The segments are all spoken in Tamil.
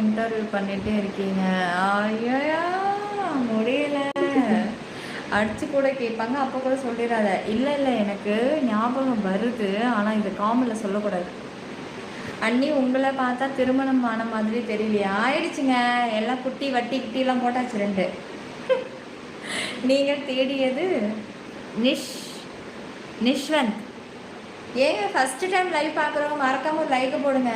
இன்டர்வியூ பண்ணிகிட்டே இருக்கீங்க. ஐயோ முடியல. அடிச்சு கூட கேட்பாங்க. அப்போ கூட சொல்லிடாத. இல்லை இல்லை எனக்கு ஞாபகம் வருது, ஆனால் இது காமில் சொல்லக்கூடாது. அண்ணி உங்களை பார்த்தா திருமணம் ஆன மாதிரி தெரியலையா? ஆயிடுச்சுங்க. எல்லாம் குட்டி வட்டி குட்டிலாம் போட்டாச்சு 2. நீங்கள் தேடியது நிஷ்வந்த். ஏங்க ஃபஸ்ட்டு டைம் லைவ் பார்க்குறவங்க மறக்காம ஒரு லைக்கை போடுங்க.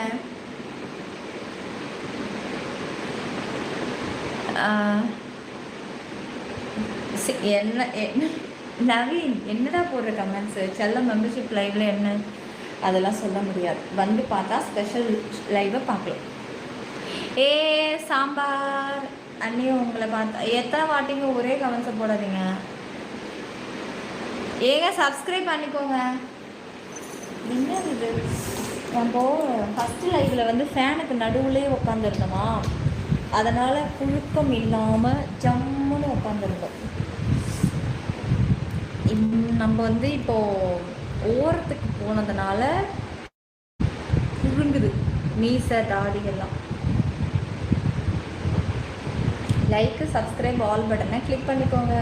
என்ன நவீன் என்னடா போடுற கமெண்ட்ஸு? செல்ல மெம்பர்ஷிப் லைவ்ல என்ன அதெல்லாம் சொல்ல முடியாது. வந்து பார்த்தா ஸ்பெஷல் லைவை பார்க்கலாம். ஏ சாம்பார் அண்ணியும் உங்களை பார்த்தா எத்தனை வாட்டிங்க ஒரே கமெண்ட்ஸை போடாதீங்க. ஏங்க சப்ஸ்கிரைப் பண்ணிக்கோங்க. என்ன இது, நம்ம ஃபஸ்ட்டு லைவில் வந்து ஃபேனுக்கு நடுவுலே உட்காந்துருந்தோமா, அதனால் புழுக்கம் இல்லாமல் ஜம்முன்னு உட்காந்துருந்தோம். நம்ம வந்து இப்போது ஓரத்துக்கு போனதுனால புழுங்குது மீசை தாடியெல்லாம். லைக்கு சப்ஸ்கிரைப் ஆல் பட்டனை கிளிக் பண்ணிக்கோங்க.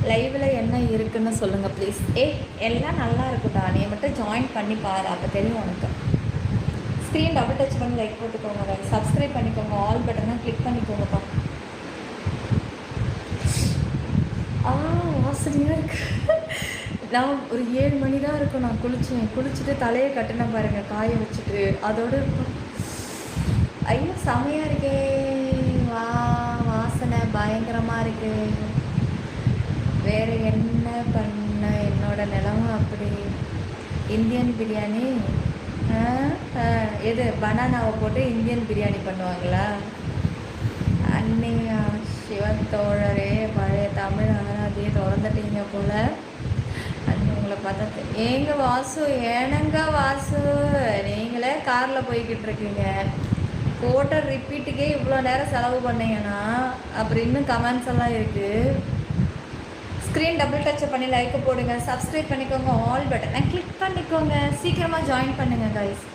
லைவில் என்ன இருக்குன்னு சொல்லுங்கள் ப்ளீஸ். எல்லாம் நல்லா இருக்கும்டா, நீ மட்டும் ஜாயின் பண்ணி பாரு, அப்போ தெரியும் உனக்கு. ஸ்க்ரீன் டபுள் டச் பண்ணி லைக் போட்டுக்கோங்க. சப்ஸ்கிரைப் பண்ணிக்கோங்க, ஆல் பட்டனை கிளிக் பண்ணிக்கோங்கப்பா. வாசனையாக இருக்கு. நான் ஒரு 7 மணி தான் இருக்கும் நான் குளிச்சுட்டு தலையை கட்டினேன் பாருங்கள், காய வச்சுட்டு. அதோடு ஐயோ செமையாக இருக்கே. வாசனை பயங்கரமாக இருக்கு. வேறு என்ன பண்ண, என்னோட நிலமை அப்படி. இந்தியன் பிரியாணி எது பனானாவை போட்டு இந்தியன் பிரியாணி பண்ணுவாங்களா? அன்னையா சிவத்தோழரே, பழைய தமிழ் அகராதியை திறந்துட்டீங்க போல். அண்ணி உங்களை பார்த்தா ஏங்க வாசு, ஏனங்க வாசு நீங்களே காரில் போய்கிட்டு இருக்கீங்க, போட்ட ரிப்பீட்டுக்கே இவ்வளோ நேரம் செலவு பண்ணீங்கன்னா அப்புறம் இன்னும் கமெண்ட்ஸ் எல்லாம் இருக்குது. ஸ்க்ரீன் டபுள் டச் பண்ணி லைக் போடுங்க, சப்ஸ்கிரைப் பண்ணிக்கோங்க, ஆல் பட்டனை கிளிக் பண்ணிக்கோங்க. சீக்கிரமாக ஜாயின் பண்ணுங்கள் கைஸ்.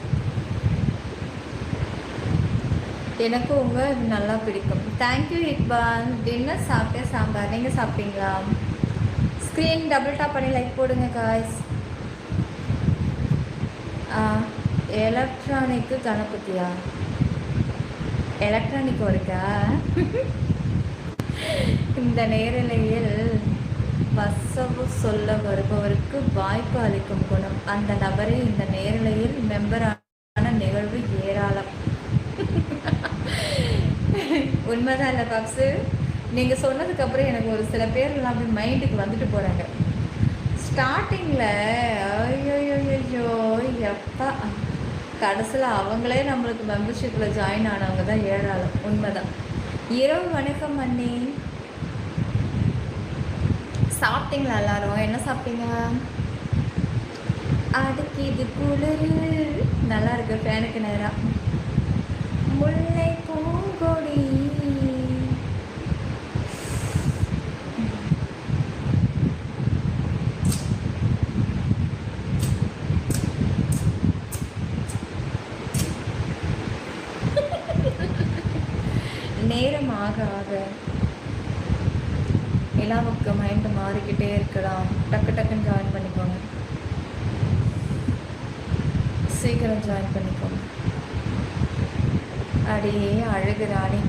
எனக்கு உங்கள் நல்லா பிடிக்கும். தேங்க்யூ இக்பால். டின்னர் சாப்பிட்டேன் சாம்பார். நீங்கள் சாப்பிட்டீங்களா? ஸ்க்ரீன் டபுள் டாப் பண்ணி லைக் போடுங்க காய்ஸ். எலக்ட்ரானிக்கு கணபதியா? எலக்ட்ரானிக் இருக்கா? இந்த நேரலையில் வசவு சொல்ல வருபவருக்கு வாய்ப்பு அளிக்கும் குணம். அந்த நபரே இந்த நேரலையில் மெம்பரான நிகழ்வு ஏராளம். உண்மைதான் இல்லை பாப்ஸு? நீங்கள் சொன்னதுக்கப்புறம் எனக்கு ஒரு சில பேர் எல்லாமே மைண்டுக்கு வந்துட்டு போகிறாங்க. ஸ்டார்டிங்கில் ஐயோ எப்பா, கடைசியில் அவங்களே நம்மளுக்கு மெம்பர்ஷிப்பில் ஜாயின் ஆனவங்க தான் ஏராளம். உண்மைதான். இரவு வணக்கம் அண்ணி. சாப்பிட்டீங்களா எல்லாரும்? என்ன சாப்பிட்டீங்க? அதுக்கு இது குளிர் நல்லா இருக்கு. ஃபேனுக்கு நேரம் முல்லை பூங்கொடி. நேரம் ஆக ஆக நிலாவுக்கு மைண்ட் மாறிக்கிட்டே இருக்கலாம். டக்கு டக்குன்னு ஜாயின் பண்ணிக்கோங்க, சீக்கிரம் ஜாயின் பண்ணிக்கோங்க. அடியே அழகு ராணி.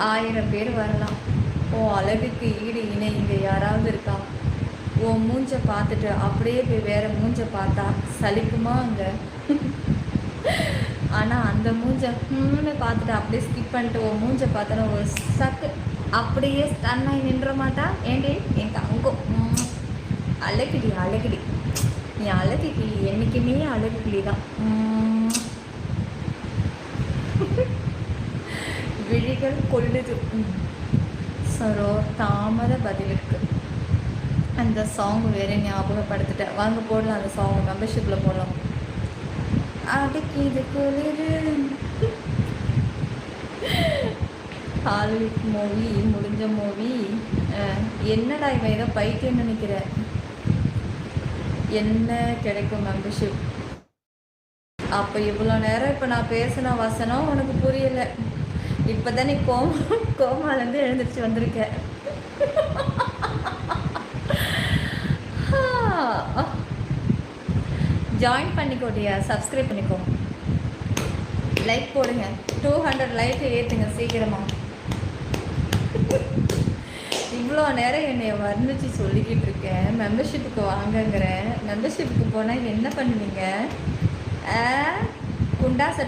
1000 பேர் வரலாம். ஓ அழகுக்கு ஈடு இணை இங்கே யாராவது இருக்கா? ஓ மூஞ்சை பார்த்துட்டு அப்படியே போய் வேற மூஞ்சை பார்த்தா சலிக்குமா அங்கே? ஆனால் அந்த மூஞ்சை பார்த்துட்டு அப்படியே ஸ்கிப் பண்ணிட்டு ஓ மூஞ்சை பார்த்தோன்னா ஒரு சக்கு அப்படியே ஸ்டன் ஆகி நின்ற மாட்டா? ஏண்டி என் தங்கம் அழகுடி அழகுடி, நீ அழகு கிளி, என்றைக்குமே அழகு கிளி தான். விழிகள் கொள்ளுது. சரோ தாமத பதிலுக்கு அந்த சாங் வேறு ஞாபகப்படுத்திட்டேன். வாங்க போடலாம் அந்த சாங், மெம்பர்ஷிப்பில் போடலாம். அதுக்கு இது குளிர். ஹாலிவுட் மூவி முடிஞ்ச மூவி. என்னடா இவன் ஏதோ பைத்தியம் நினைக்கிற. என்ன கிடைக்கும் மெம்பர்ஷிப்? அப்போ இவ்வளோ நேரம் இப்போ நான் பேசின வசனம் உனக்கு புரியலை. இப்போ தான் நீ கோமாலேருந்து எழுந்திரிச்சு வந்திருக்க. ஜாயின் பண்ணிக்கோடியா, சப்ஸ்கிரைப் பண்ணிக்கோ, லைக் போடுங்க, 200 லைக் ஏற்றுங்க சீக்கிரமாக. இவ்வளோ நேரம் என்னை வர்ணிச்சு சொல்லிக்கிட்டு இருக்கேன். மெம்பர்ஷிப்புக்கு வாங்கங்கிறேன். மெம்பர்ஷிப்புக்கு போனால் என்ன பண்ணுவீங்க? குண்டா